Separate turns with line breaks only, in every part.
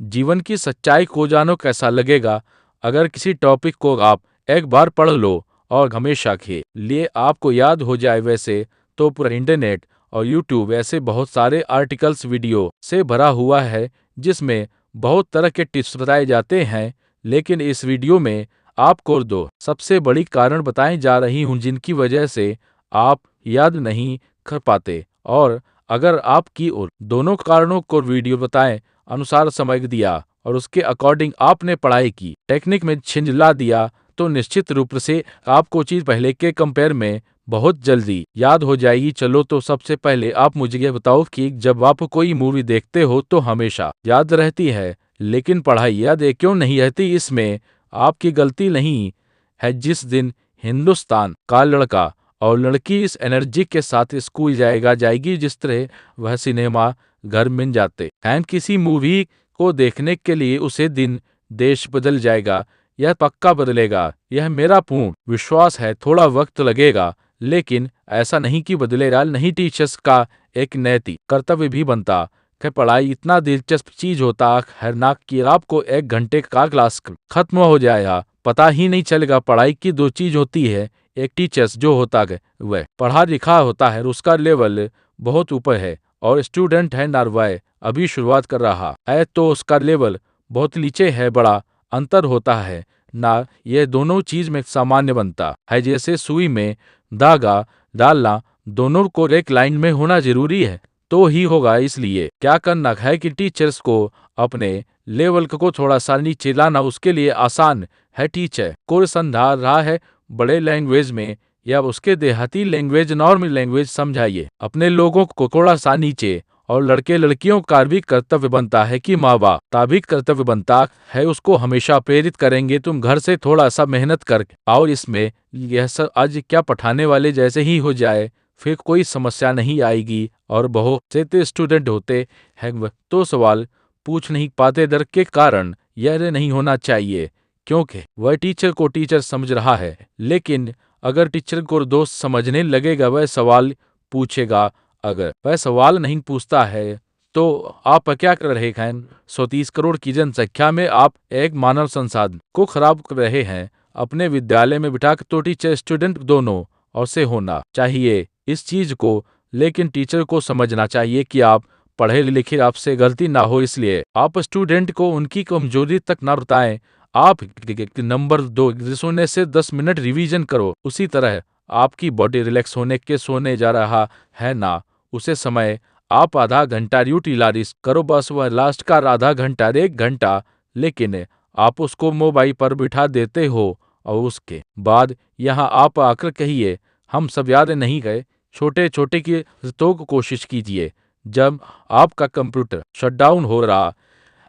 जीवन की सच्चाई को जानो। कैसा लगेगा अगर किसी टॉपिक को आप एक बार पढ़ लो और हमेशा के लिए आपको याद हो जाए। वैसे तो पूरा इंटरनेट और यूट्यूब ऐसे बहुत सारे आर्टिकल्स वीडियो से भरा हुआ है जिसमें बहुत तरह के टिप्स बताए जाते हैं, लेकिन इस वीडियो में आपको दो सबसे बड़ी कारण बताए जा रही हूँ जिनकी वजह से आप याद नहीं कर पाते। और अगर आपकी और दोनों कारणों को वीडियो बताएं अनुसार समझ दिया और उसके अकॉर्डिंग आपने पढ़ाई की टेक्निक में छिंजला दिया, तो निश्चित रूप से आपको चीज़ पहले के कंपेयर में बहुत जल्दी याद हो जाएगी। चलो तो सबसे पहले आप मुझे ये बताओ कि जब आप कोई मूवी देखते हो तो हमेशा याद रहती है, लेकिन पढ़ाई याद क्यों नहीं रहती? इसमें आपकी गलती नहीं है। जिस दिन हिंदुस्तान का लड़का और लड़की इस एनर्जी के साथ स्कूल जाएगी जिस तरह वह सिनेमा घर में जाते हैं किसी मूवी को देखने के लिए, उसे दिन देश बदल जाएगा। यह पक्का बदलेगा, यह मेरा पूर्ण विश्वास है। थोड़ा वक्त लगेगा, लेकिन ऐसा नहीं कि बदलेगा नहीं। टीचर्स का एक नैतिक कर्तव्य भी बनता कि पढ़ाई इतना दिलचस्प चीज होता है ना कि आपको 1 घंटे का क्लास खत्म हो जाएगा पता ही नहीं चलेगा। पढ़ाई की दो चीज होती है, एक टीचर्स जो होता है वह पढ़ा लिखा होता है, उसका लेवल बहुत ऊपर है, और स्टूडेंट है ना वह अभी शुरुआत कर रहा है तो उसका लेवल बहुत नीचे है। बड़ा अंतर होता है ना, ये दोनों चीज में सामान्य बनता है। जैसे सुई में धागा डालना, दोनों को एक लाइन में होना जरूरी है तो ही होगा। इसलिए क्या करना है कि टीचर्स को अपने लेवल को थोड़ा सा नीचे लाना उसके लिए आसान है। टीचर को समझा रहा है बड़े लैंग्वेज में या उसके देहाती लैंग्वेज नॉर्मल लैंग्वेज समझाइए अपने लोगों को थोड़ा सा नीचे। और लड़के लड़कियों का भी कर्तव्य बनता है कि माँ बाप का भी कर्तव्य बनता है, उसको हमेशा प्रेरित करेंगे तुम घर से थोड़ा सा मेहनत कर और इसमें यह सब आज क्या पढ़ाने वाले जैसे ही हो जाए फिर कोई समस्या नहीं आएगी। और बहुत से तो स्टूडेंट होते हैं वह तो सवाल पूछ नहीं पाते डर के कारण। यह नहीं होना चाहिए क्योंकि वह टीचर को टीचर समझ रहा है, लेकिन अगर टीचर को दोस्त समझने लगेगा वह सवाल पूछेगा। अगर वह सवाल नहीं पूछता है तो आप क्या कर रहे हैं? 130 करोड़ की जनसंख्या में आप एक मानव संसाधन को खराब कर रहे हैं। अपने विद्यालय में बिठा तो टीचर स्टूडेंट दोनों और से होना चाहिए इस चीज को, लेकिन टीचर को समझना चाहिए कि आप पढ़े लिखे, आपसे गलती ना हो, इसलिए आप स्टूडेंट को उनकी कमजोरी तक ना बताएं। आप नंबर 2 सोने से 10 मिनट रिवीजन करो, उसी तरह आपकी बॉडी रिलैक्स होने के सोने जा रहा है ना उसे समय आप आधा घंटा यूटिलाइज करो, बस वह लास्ट का आधा घंटा 1 घंटा। लेकिन आप उसको मोबाइल पर बिठा देते हो और उसके बाद यहाँ आप आकर कहिए हम सब याद नहीं गए। छोटे छोटे की तो कोशिश कीजिए। जब आपका कंप्यूटर शटडाउन हो रहा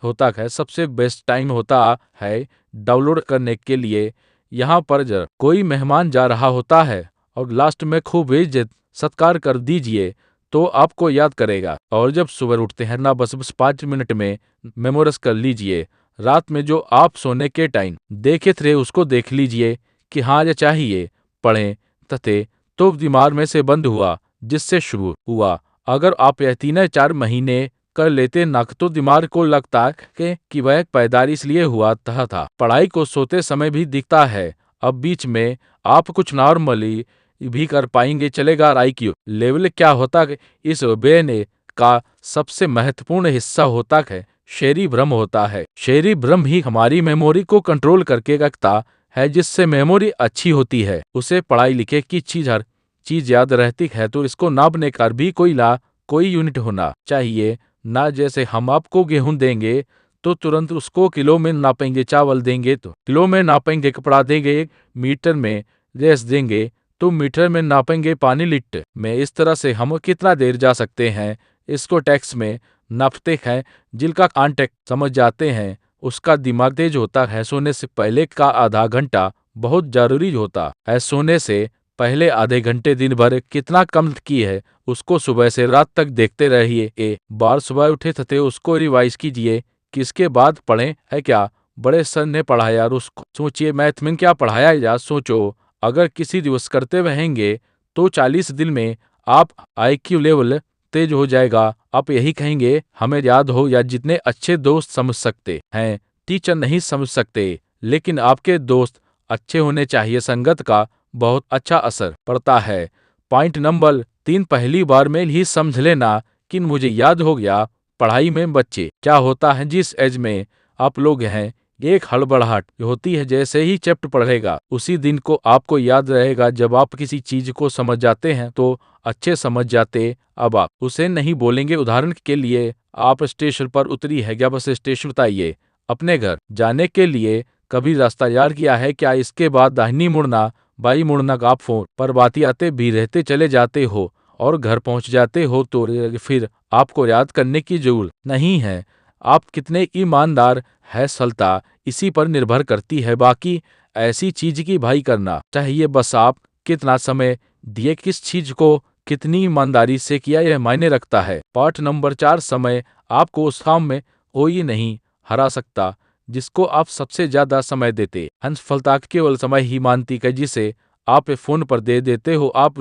होता है सबसे बेस्ट टाइम होता है डाउनलोड करने के लिए। यहाँ पर जब कोई मेहमान जा रहा होता है और लास्ट में खूब इज्जत सत्कार कर दीजिए तो आपको याद करेगा। और जब सुबह उठते हैं ना बस 5 मिनट में मेमोराइज कर लीजिए। रात में जो आप सोने के टाइम देखे थे उसको देख लीजिए कि हाँ ये चाहिए पढ़ें तथे तो दिमाग में से बंद हुआ जिससे शुरू हुआ। अगर आप यह 3 4 महीने कर लेते नक तो दिमाग को लगता कि वह पैदाइश इसलिए हुआ था। पढ़ाई को सोते समय भी दिखता है। अब बीच में आप कुछ नॉर्मली भी कर पाएंगे चलेगा। आईक्यू लेवल क्या होता है? इस ब्रेन का सबसे महत्वपूर्ण हिस्सा होता है शेरी भ्रम होता है। शेरी भ्रम ही हमारी मेमोरी को कंट्रोल करके रखता है, जिससे मेमोरी अच्छी होती है। उसे पढ़ाई लिखे की चीज हर चीज याद रहती है, तो इसको नापने का भी कोई यूनिट होना चाहिए ना। जैसे हम आपको गेहूं देंगे तो तुरंत उसको किलो में नापेंगे, चावल देंगे तो किलो में नापेंगे, कपड़ा देंगे मीटर में, गैस देंगे तो मीटर में नापेंगे, पानी लीटर में। इस तरह से हम कितना देर जा सकते हैं इसको टैक्स में नापते हैं। जिनका कॉन्टेक्ट समझ जाते हैं उसका दिमाग तेज होता है। सोने से पहले का आधा घंटा बहुत जरूरी होता है। सोने से पहले आधे घंटे दिन भर कितना कम की है उसको सुबह से रात तक देखते रहिए। एक बार सुबह उठे थे उसको रिवाइज कीजिए, किसके बाद पढ़े है क्या बड़े सर ने पढ़ाया, उसको सोचिए मैथ में क्या पढ़ाया या सोचो। अगर किसी दिवस करते रहेंगे तो 40 दिन में आप आईक्यू लेवल तेज हो जाएगा। आप यही कहेंगे, हमें याद हो या जितने अच्छे दोस्त समझ सकते हैं, टीचर नहीं समझ सकते, लेकिन आपके दोस्त अच्छे होने चाहिए। संगत का बहुत अच्छा असर पड़ता है। पॉइंट नंबर 3, पहली बार में ही समझ लेना कि मुझे याद हो गया। पढ़ाई में बच्चे क्या होता है, जिस एज में आप लोग हैं, एक हड़बड़ाहट होती है। जैसे ही चैप्टर पढ़ेगा उसी दिन को आपको याद रहेगा। जब आप किसी चीज को समझ जाते हैं तो अच्छे समझ जाते, अब आप उसे नहीं बोलेंगे। उदाहरण के लिए, आप स्टेशन पर उतरी है, क्या बस स्टेशन बताइए। अपने घर जाने के लिए कभी रास्ता याद किया है क्या? इसके बाद दाहिनी मुड़ना, बाई मुड़ना का आप फोन पर बातियाते भी रहते चले जाते हो और घर पहुंच जाते हो, तो फिर आपको याद करने की जरूरत नहीं है। आप कितने ईमानदार है, सलता इसी पर निर्भर करती है। बाकी ऐसी चीज की भाई करना चाहिए, बस आप कितना समय दिए, किस चीज को कितनी ईमानदारी से किया, यह मायने रखता है। पार्ट नंबर 4, समय आपको उस काम में कोई नहीं हरा सकता जिसको आप सबसे ज्यादा समय देते। सफलता केवल समय ही मानती है जिसे आप फोन पर दे देते हो। आप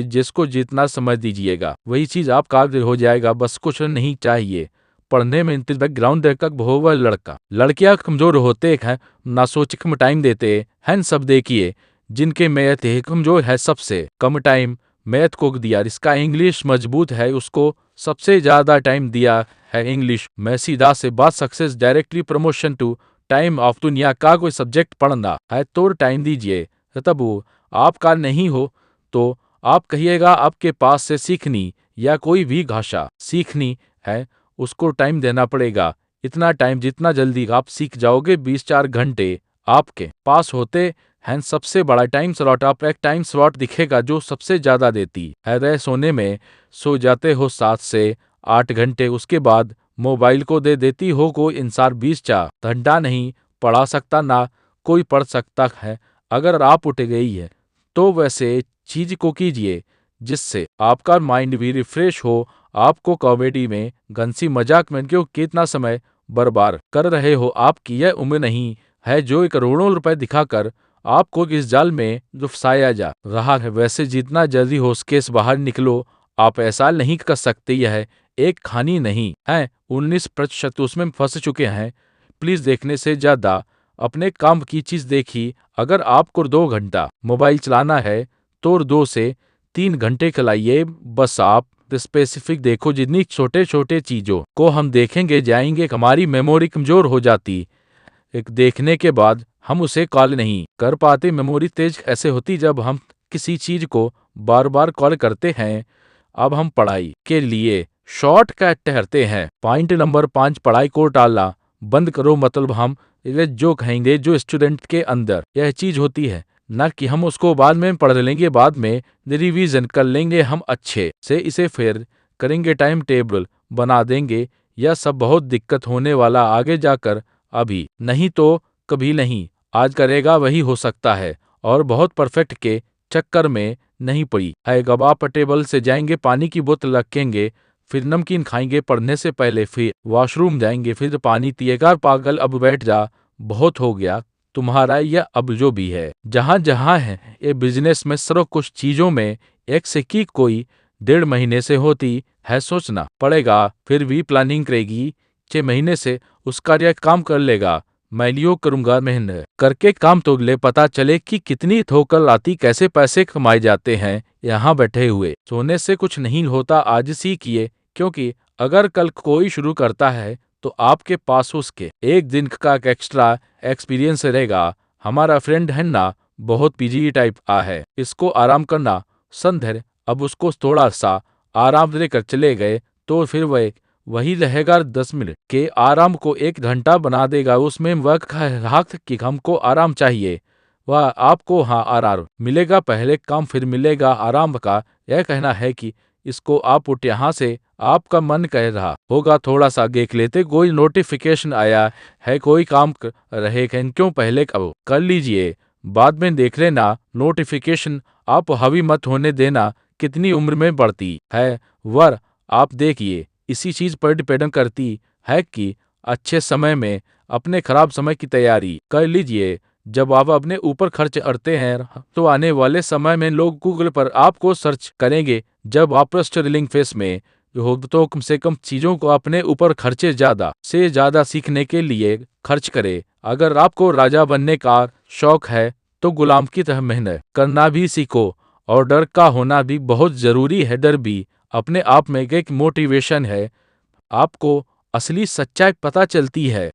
जिसको जितना समय दीजिएगा वही चीज आप काबिल हो जाएगा। बस कुछ नहीं चाहिए, पढ़ने में बैकग्राउंड देखकर बहु लड़का लड़कियां कमजोर होते हैं, ना सोच कम टाइम देते हैं। सब देखिए जिनके मैथ है कमजोर है, सबसे कम टाइम मैथ को दिया। इसका इंग्लिश मजबूत है, उसको सबसे ज्यादा टाइम दिया है इंग्लिश में। सीधा से बात, success directly promotion to time of दुनिया का कोई सब्जेक्ट पढ़ना है तो टाइम दीजिए। तब वो आपका नहीं हो तो आप कहिएगा आपके पास से सीखनी या कोई भी भाषा सीखनी है, उसको टाइम देना पड़ेगा। इतना टाइम जितना जल्दी आप सीख जाओगे, 24 घंटे आपके पास होते हैं। सबसे बड़ा टाइम स्लॉट, आप एक टाइम स्लॉट दिखेगा जो सबसे ज्यादा देती है। रह सोने में सो जाते हो 7 से 8 घंटे, उसके बाद मोबाइल को दे देती हो। कोई इंसान 24 घंटा नहीं पढ़ा सकता, ना कोई पढ़ सकता है। अगर आप उठ गई है तो वैसे चीज को कीजिए जिससे आपका माइंड भी रिफ्रेश हो। आपको कॉमेडी में, गंसी मजाक में क्यों कितना समय बर्बाद कर रहे हो? आपकी यह उम्र नहीं है जो करोड़ों रुपए दिखाकर आपको इस जाल में फंसाया जा रहा है। वैसे जितना जल्दी हो सके इस बाहर निकलो। आप ऐसा नहीं कर सकते, यह एक कहानी नहीं है। 19% उसमें फंस चुके हैं। प्लीज देखने से ज्यादा अपने काम की चीज देखी। अगर आपको 2 घंटा मोबाइल चलाना है तो 2 से 3 घंटे चलाइए। बस आप स्पेसिफिक देखो। जितनी छोटे छोटे चीजों को हम देखेंगे जाएंगे, हमारी मेमोरी कमजोर हो जाती। एक देखने के बाद हम उसे कॉल नहीं कर पाते। मेमोरी तेज ऐसे होती जब हम किसी चीज को बार बार कॉल करते हैं। अब हम पढ़ाई के लिए शॉर्टकट ठहरते हैं। पॉइंट नंबर 5, पढ़ाई को टालना बंद करो। मतलब हम ये जो कहेंगे, जो स्टूडेंट के अंदर यह चीज होती है ना कि हम उसको बाद में पढ़ लेंगे, बाद में रिवीजन कर लेंगे, हम अच्छे से इसे फिर करेंगे, टाइम टेबल बना देंगे। यह सब बहुत दिक्कत होने वाला आगे जाकर। अभी नहीं तो कभी नहीं, आज करेगा वही हो सकता है। और बहुत परफेक्ट के चक्कर में नहीं पड़ी है। अब आप टेबल से जाएंगे, पानी की बोतल रखेंगे, फिर नमकीन खाएंगे, पढ़ने से पहले फिर वॉशरूम जाएंगे, फिर पानी पिएगा। पागल, अब बैठ जा, बहुत हो गया तुम्हारा यह। अब जो भी है जहां जहां है ये बिजनेस में, सरो कुछ चीजों में एक से की कोई 1.5 महीने से होती है, सोचना पड़ेगा। फिर भी प्लानिंग करेगी, 6 महीने से उसका यह काम कर लेगा। मैं लियो करूंगा, मेहनत करके काम तो ले, पता चले कि कितनी ठोकर आती, कैसे पैसे कमाए जाते हैं यहाँ बैठे हुए। सोने से कुछ नहीं होता, आज सीखिए, क्योंकि अगर कल कोई शुरू करता है तो आपके पास उसके एक दिन का एक्स्ट्रा एक्सपीरियंस रहेगा। हमारा फ्रेंड है ना, बहुत पीजी टाइप आ है, इसको आराम करना संधर। अब उसको थोड़ा सा आराम देकर चले गए तो फिर वह वही रहेगा। 10 मिनट के आराम को 1 घंटा बना देगा। उसमें वक्त हक कि हमको आराम चाहिए, वह आपको हाँ आराम मिलेगा। पहले काम फिर मिलेगा आराम का। यह कहना है कि इसको आप उठ यहाँ से, आपका मन कह रहा होगा थोड़ा सा देख लेते, कोई नोटिफिकेशन आया है, कोई काम रहे क्यों, पहले कब कर लीजिए, बाद में देख लेना नोटिफिकेशन। आप हावी मत होने देना। कितनी उम्र में बढ़ती है वर, आप देखिए इसी चीज पर डिपेंड करती है कि अच्छे समय में अपने खराब समय की तैयारी कर लीजिए। जब आप अपने ऊपर खर्च करते हैं तो आने वाले समय में लोग गूगल पर आपको सर्च करेंगे। जब आप स्ट्रगलिंग फेस में हो तो कम से कम चीज़ों को अपने ऊपर खर्चे ज़्यादा से ज़्यादा सीखने के लिए खर्च करें। अगर आपको राजा बनने का शौक है तो गुलाम की तरह मेहनत करना भी सीखो, और डर का होना भी बहुत ज़रूरी है। डर भी अपने आप में एक मोटिवेशन है। आपको असली सच्चाई पता चलती है